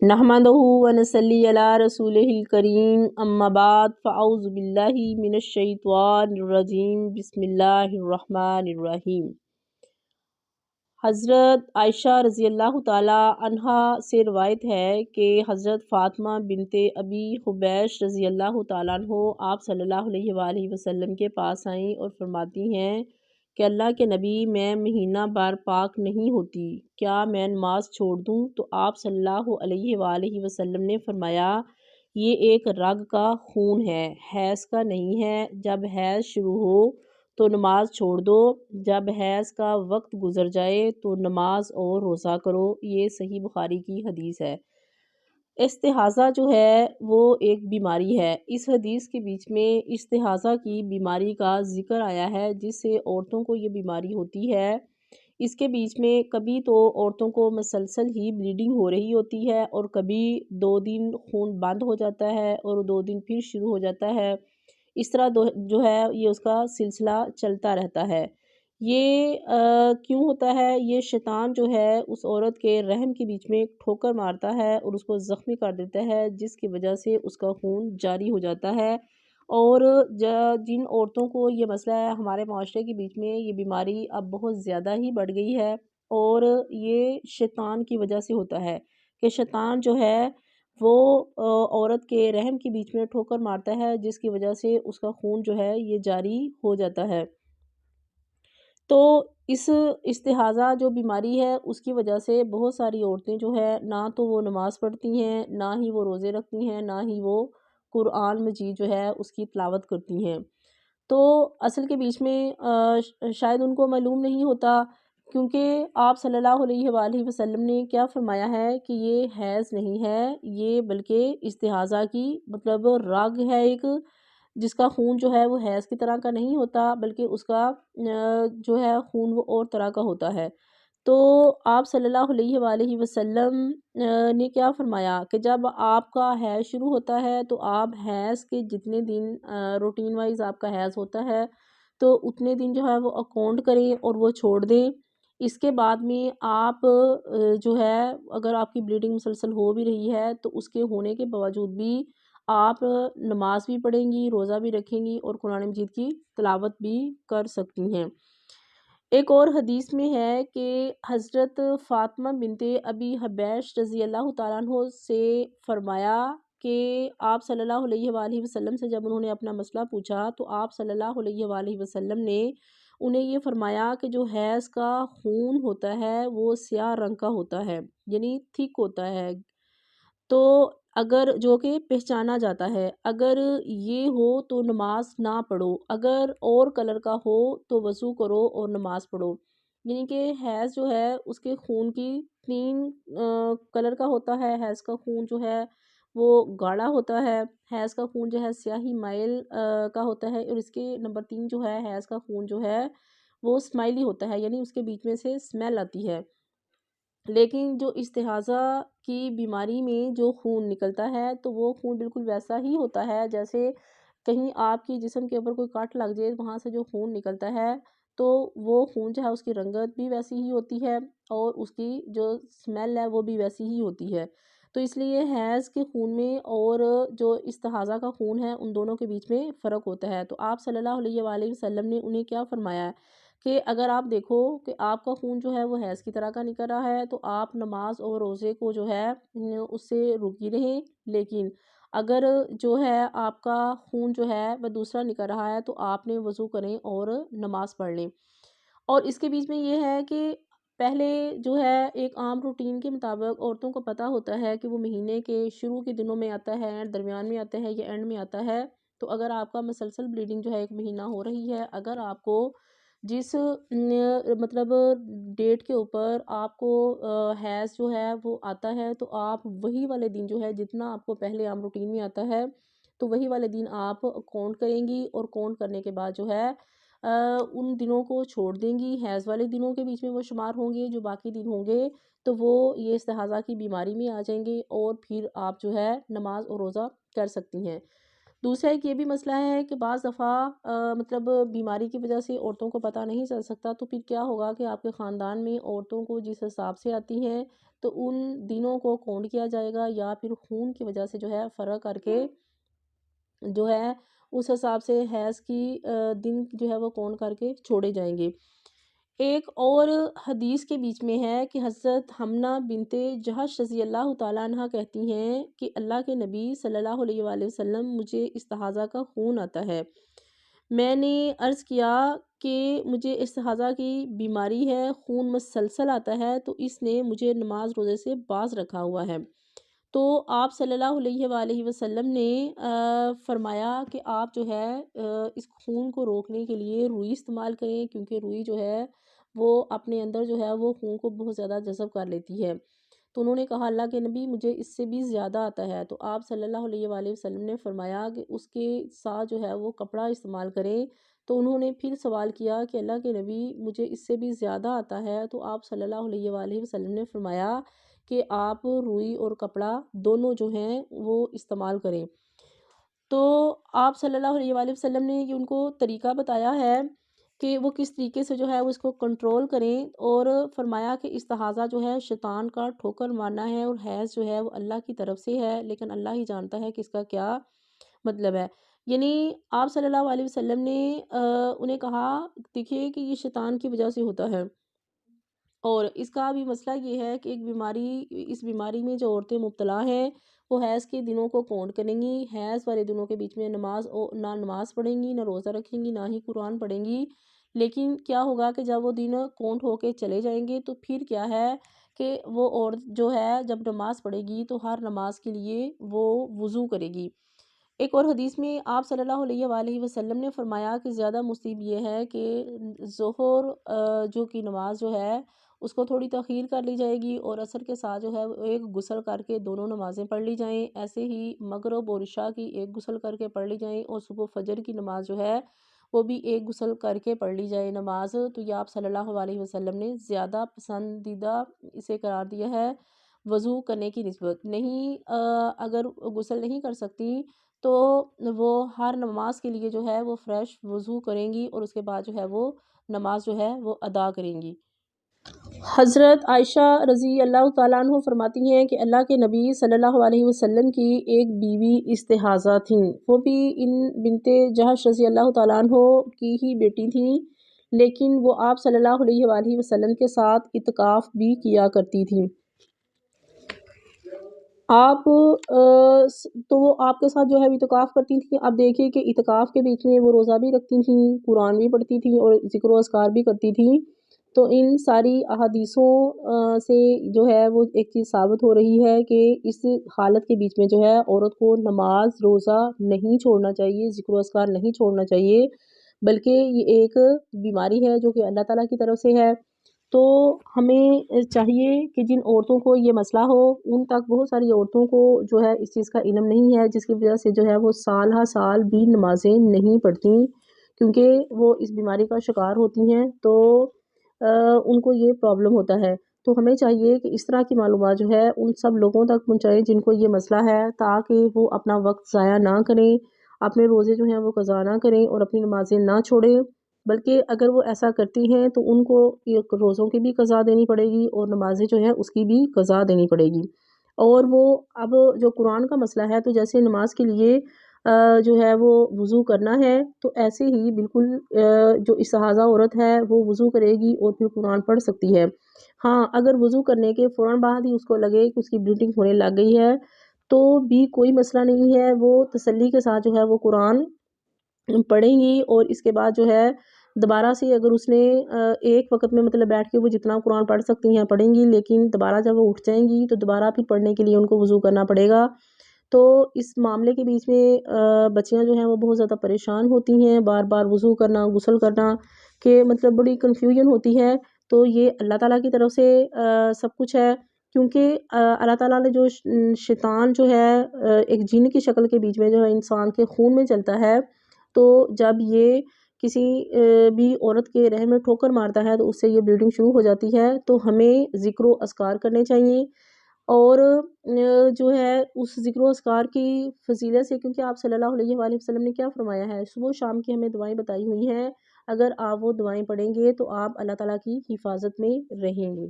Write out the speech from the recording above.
نحمدہ ونصلی علی رسولہ الکریم اما بعد فاعوذ باللہ من الشیطان الرجیم بسم اللہ الرحمن الرحیم۔ حضرت عائشہ رضی اللہ تعالی عنہا سے روایت ہے کہ حضرت فاطمہ بنت ابی حبیش رضی اللہ تعالیٰ عنہ آپ صلی اللہ علیہ وآلہ وسلم کے پاس آئیں اور فرماتی ہیں کہ اللہ کے نبی، میں مہینہ بھر پاک نہیں ہوتی، کیا میں نماز چھوڑ دوں؟ تو آپ صلی اللہ علیہ وآلہ وسلم نے فرمایا، یہ ایک رگ کا خون ہے، حیض کا نہیں ہے۔ جب حیض شروع ہو تو نماز چھوڑ دو، جب حیض کا وقت گزر جائے تو نماز اور روزہ کرو۔ یہ صحیح بخاری کی حدیث ہے۔ استحاضہ جو ہے وہ ایک بیماری ہے۔ اس حدیث کے بیچ میں استحاضہ کی بیماری کا ذکر آیا ہے، جس سے عورتوں کو یہ بیماری ہوتی ہے۔ اس کے بیچ میں کبھی تو عورتوں کو مسلسل ہی بلیڈنگ ہو رہی ہوتی ہے، اور کبھی 2 دن خون بند ہو جاتا ہے اور 2 دن پھر شروع ہو جاتا ہے۔ اس طرح جو ہے یہ اس کا سلسلہ چلتا رہتا ہے۔ یہ کیوں ہوتا ہے؟ یہ شیطان جو ہے اس عورت کے رحم کے بیچ میں ایک ٹھوکر مارتا ہے اور اس کو زخمی کر دیتا ہے، جس کی وجہ سے اس کا خون جاری ہو جاتا ہے۔ اور جن عورتوں کو یہ مسئلہ ہے، ہمارے معاشرے کے بیچ میں یہ بیماری اب بہت زیادہ ہی بڑھ گئی ہے، اور یہ شیطان کی وجہ سے ہوتا ہے کہ شیطان جو ہے وہ عورت کے رحم کے بیچ میں ٹھوکر مارتا ہے، جس کی وجہ سے اس کا خون جو ہے یہ جاری ہو جاتا ہے۔ تو اس استحاضہ جو بیماری ہے اس کی وجہ سے بہت ساری عورتیں جو ہے نہ تو وہ نماز پڑھتی ہیں، نہ ہی وہ روزے رکھتی ہیں، نہ ہی وہ قرآن مجید جو ہے اس کی تلاوت کرتی ہیں۔ تو اصل کے بیچ میں شاید ان کو معلوم نہیں ہوتا، کیونکہ آپ صلی اللہ علیہ وآلہ وسلم نے کیا فرمایا ہے کہ یہ حیض نہیں ہے، یہ بلکہ استحاضہ کی مطلب رگ ہے ایک، جس کا خون جو ہے وہ حیض کی طرح کا نہیں ہوتا، بلکہ اس کا جو ہے خون وہ اور طرح کا ہوتا ہے۔ تو آپ صلی اللہ علیہ وآلہ وسلم نے کیا فرمایا کہ جب آپ کا حیض شروع ہوتا ہے تو آپ حیض کے جتنے دن روٹین وائز آپ کا حیض ہوتا ہے تو اتنے دن جو ہے وہ اکاؤنٹ کریں اور وہ چھوڑ دیں۔ اس کے بعد میں آپ جو ہے اگر آپ کی بلیڈنگ مسلسل ہو بھی رہی ہے تو اس کے ہونے کے باوجود بھی آپ نماز بھی پڑھیں گی، روزہ بھی رکھیں گی اور قرآن مجید کی تلاوت بھی کر سکتی ہیں۔ ایک اور حدیث میں ہے کہ حضرت فاطمہ بنت ابی حبیش رضی اللہ تعالیٰ عنہ سے فرمایا کہ آپ صلی اللہ علیہ وآلہ وسلم سے جب انہوں نے اپنا مسئلہ پوچھا تو آپ صلی اللہ علیہ وآلہ وسلم نے انہیں یہ فرمایا کہ جو حیض کا خون ہوتا ہے وہ سیاہ رنگ کا ہوتا ہے، یعنی تھک ہوتا ہے، تو اگر جو کہ پہچانا جاتا ہے، اگر یہ ہو تو نماز نہ پڑھو، اگر اور کلر کا ہو تو وضو کرو اور نماز پڑھو۔ یعنی کہ حیض جو ہے اس کے خون کی 3 کلر کا ہوتا ہے۔ حیض کا خون جو ہے وہ گاڑھا ہوتا ہے، حیض کا خون جو ہے سیاہی مائل کا ہوتا ہے، اور اس کے نمبر 3 جو ہے حیض کا خون جو ہے وہ اسمائلی ہوتا ہے، یعنی اس کے بیچ میں سے اسمیل آتی ہے۔ لیکن جو استحاضہ کی بیماری میں جو خون نکلتا ہے تو وہ خون بالکل ویسا ہی ہوتا ہے جیسے کہیں آپ کی جسم کے اوپر کوئی کٹ لگ جائے، وہاں سے جو خون نکلتا ہے تو وہ خون جو ہے اس کی رنگت بھی ویسی ہی ہوتی ہے اور اس کی جو اسمیل ہے وہ بھی ویسی ہی ہوتی ہے۔ تو اس لیے حیض کے خون میں اور جو استحاضہ کا خون ہے ان دونوں کے بیچ میں فرق ہوتا ہے۔ تو آپ صلی اللہ علیہ وآلہ وسلم نے انہیں کیا فرمایا ہے کہ اگر آپ دیکھو کہ آپ کا خون جو ہے وہ حیض کی طرح کا نکل رہا ہے تو آپ نماز اور روزے کو جو ہے اس سے رکی رہیں، لیکن اگر جو ہے آپ کا خون جو ہے وہ دوسرا نکل رہا ہے تو آپ نے وضو کریں اور نماز پڑھ لیں۔ اور اس کے بیچ میں یہ ہے کہ پہلے جو ہے ایک عام روٹین کے مطابق عورتوں کو پتہ ہوتا ہے کہ وہ مہینے کے شروع کے دنوں میں آتا ہے، درمیان میں آتا ہے یا اینڈ میں آتا ہے۔ تو اگر آپ کا مسلسل بلیڈنگ جو ہے 1 مہینہ ہو رہی ہے، اگر آپ کو جس مطلب ڈیٹ کے اوپر آپ کو حیض جو ہے وہ آتا ہے تو آپ وہی والے دن جو ہے جتنا آپ کو پہلے عام روٹین میں آتا ہے تو وہی والے دن آپ کاؤنٹ کریں گی، اور کاؤنٹ کرنے کے بعد جو ہے ان دنوں کو چھوڑ دیں گی۔ حیض والے دنوں کے بیچ میں وہ شمار ہوں گے، جو باقی دن ہوں گے تو وہ یہ استحاضہ کی بیماری میں آ جائیں گے، اور پھر آپ جو ہے نماز اور روزہ کر سکتی ہیں۔ دوسرا ایک یہ بھی مسئلہ ہے کہ بعض دفعہ مطلب بیماری کی وجہ سے عورتوں کو پتہ نہیں چل سکتا، تو پھر کیا ہوگا کہ آپ کے خاندان میں عورتوں کو جس حساب سے آتی ہیں تو ان دنوں کو کاؤنٹ کیا جائے گا، یا پھر خون کی وجہ سے جو ہے فرق کر کے جو ہے اس حساب سے حیض کی دن جو ہے وہ کاؤنٹ کر کے چھوڑے جائیں گے۔ ایک اور حدیث کے بیچ میں ہے کہ حضرت حمنہ بنت جہش رضی اللہ تعالیٰ عنہ کہتی ہیں کہ اللہ کے نبی صلی اللہ علیہ وآلہ وسلم مجھے استحاضہ کا خون آتا ہے۔ میں نے عرض کیا کہ مجھے استحاضہ کی بیماری ہے، خون مسلسل آتا ہے، تو اس نے مجھے نماز روزے سے باز رکھا ہوا ہے۔ تو آپ صلی اللہ علیہ وآلہ وسلم نے فرمایا کہ آپ جو ہے اس خون کو روکنے کے لیے روئی استعمال کریں، کیونکہ روئی جو ہے وہ اپنے اندر جو ہے وہ خون کو بہت زیادہ جذب کر لیتی ہے۔ تو انہوں نے کہا اللہ کے نبی مجھے اس سے بھی زیادہ آتا ہے، تو آپ صلی اللہ علیہ وآلہ وسلم نے فرمایا کہ اس کے ساتھ جو ہے وہ کپڑا استعمال کریں۔ تو انہوں نے پھر سوال کیا کہ اللہ کے نبی مجھے اس سے بھی زیادہ آتا ہے، تو آپ صلی اللہ علیہ وآلہ وسلم نے فرمایا کہ آپ روئی اور کپڑا دونوں جو ہیں وہ استعمال کریں۔ تو آپ صلی اللہ علیہ وآلہ وسلم نے یہ ان کو طریقہ بتایا ہے کہ وہ کس طریقے سے جو ہے وہ اس کو کنٹرول کریں، اور فرمایا کہ استحاضہ جو ہے شیطان کا ٹھوکر مارنا ہے، اور حیض جو ہے وہ اللہ کی طرف سے ہے، لیکن اللہ ہی جانتا ہے کہ اس کا کیا مطلب ہے۔ یعنی آپ صلی اللہ علیہ وسلم نے انہیں کہا دیکھیے کہ یہ شیطان کی وجہ سے ہوتا ہے، اور اس کا بھی مسئلہ یہ ہے کہ اس بیماری میں جو عورتیں مبتلا ہیں وہ حیض کے دنوں کو کاؤنٹ کریں گی، حیض والے دنوں کے بیچ میں نہ نماز پڑھیں گی، نہ روزہ رکھیں گی، نہ ہی قرآن پڑھیں گی۔ لیکن کیا ہوگا کہ جب وہ دن کاؤنٹ ہو کے چلے جائیں گے تو پھر کیا ہے کہ وہ عورت جو ہے جب نماز پڑھے گی تو ہر نماز کے لیے وہ وضو کرے گی۔ ایک اور حدیث میں آپ صلی اللہ علیہ وآلہ وسلم نے فرمایا کہ زیادہ مصیب یہ ہے کہ ظہر جو کی نماز جو ہے اس کو تھوڑی تاخیر کر لی جائے گی، اور عصر کے ساتھ جو ہے وہ ایک غسل کر کے دونوں نمازیں پڑھ لی جائیں، ایسے ہی مغرب اور عشاء کی ایک غسل کر کے پڑھ لی جائیں، اور صبح فجر کی نماز جو ہے وہ بھی ایک غسل کر کے پڑھ لی جائے نماز۔ تو یہ آپ صلی اللہ علیہ وسلم نے زیادہ پسندیدہ اسے قرار دیا ہے وضو کرنے کی نسبت۔ نہیں اگر غسل نہیں کر سکتی تو وہ ہر نماز کے لیے جو ہے وہ فریش وضو کریں گی، اور اس کے بعد جو ہے وہ نماز جو ہے وہ ادا کریں گی۔ حضرت عائشہ رضی اللہ تعالیٰ عنہ فرماتی ہیں کہ اللہ کے نبی صلی اللہ علیہ وسلم کی ایک بیوی استحاضہ تھیں، وہ بھی ان بنت جہش رضی اللہ تعالیٰ عنہ کی ہی بیٹی تھیں، لیکن وہ آپ صلی اللہ علیہ وآلہ وسلم کے ساتھ اعتکاف بھی کیا کرتی تھیں۔ تو وہ آپ کے ساتھ جو ہے اعتکاف کرتی تھیں۔ اب دیکھیے کہ اعتکاف کے بیچ میں وہ روزہ بھی رکھتی تھیں، قرآن بھی پڑھتی تھیں، اور ذکر و اذکار بھی کرتی تھیں۔ تو ان ساری احادیثوں سے جو ہے وہ ایک چیز ثابت ہو رہی ہے کہ اس حالت کے بیچ میں جو ہے عورت کو نماز روزہ نہیں چھوڑنا چاہیے، ذکر و اذکار نہیں چھوڑنا چاہیے، بلکہ یہ ایک بیماری ہے جو کہ اللہ تعالیٰ کی طرف سے ہے۔ تو ہمیں چاہیے کہ جن عورتوں کو یہ مسئلہ ہو، ان تک بہت ساری عورتوں کو جو ہے اس چیز کا علم نہیں ہے، جس کی وجہ سے جو ہے وہ سال ہر سال بھی نمازیں نہیں پڑھتی، کیونکہ وہ اس بیماری کا شکار ہوتی ہیں، تو ان کو یہ پرابلم ہوتا ہے۔ تو ہمیں چاہیے کہ اس طرح کی معلومات جو ہے ان سب لوگوں تک پہنچائیں جن کو یہ مسئلہ ہے، تاکہ وہ اپنا وقت ضائع نہ کریں، اپنے روزے جو ہیں وہ قضا نہ کریں، اور اپنی نمازیں نہ چھوڑیں، بلکہ اگر وہ ایسا کرتی ہیں تو ان کو ایک روزوں کی بھی قضا دینی پڑے گی، اور نمازیں جو ہے اس کی بھی قضا دینی پڑے گی۔ اور وہ اب جو قرآن کا مسئلہ ہے، تو جیسے نماز کے لیے جو ہے وہ وضو کرنا ہے، تو ایسے ہی بالکل جو استحاضہ عورت ہے وہ وضو کرے گی اور پھر قرآن پڑھ سکتی ہے۔ ہاں اگر وضو کرنے کے فوراً بعد ہی اس کو لگے کہ اس کی بلیڈنگ ہونے لگ گئی ہے تو بھی کوئی مسئلہ نہیں ہے، وہ تسلی کے ساتھ جو ہے وہ قرآن پڑھیں گی، اور اس کے بعد جو ہے دوبارہ سے اگر اس نے ایک وقت میں مطلب بیٹھ کے وہ جتنا قرآن پڑھ سکتی ہیں پڑھیں گی، لیکن دوبارہ جب وہ اٹھ جائیں گی تو دوبارہ پھر پڑھنے کے لیے ان کو وضو کرنا پڑے گا۔ تو اس معاملے کے بیچ میں بچیاں جو ہیں وہ بہت زیادہ پریشان ہوتی ہیں، بار بار وضو کرنا غسل کرنا کہ مطلب بڑی کنفیوژن ہوتی ہے۔ تو یہ اللہ تعالیٰ کی طرف سے سب کچھ ہے، کیونکہ اللہ تعالیٰ نے جو شیطان جو ہے ایک جن کی شکل کے بیچ میں جو ہے انسان کے خون میں چلتا ہے، تو جب یہ کسی بھی عورت کے رحم میں ٹھوکر مارتا ہے تو اس سے یہ بلیڈنگ شروع ہو جاتی ہے۔ تو ہمیں ذکر و اذکار کرنے چاہیے، اور جو ہے اس ذکر و اذکار کی فضیلت سے، کیونکہ آپ صلی اللہ علیہ وآلہ وسلم نے کیا فرمایا ہے، صبح و شام کی ہمیں دعائیں بتائی ہوئی ہیں، اگر آپ وہ دعائیں پڑھیں گے تو آپ اللہ تعالیٰ کی حفاظت میں رہیں گے۔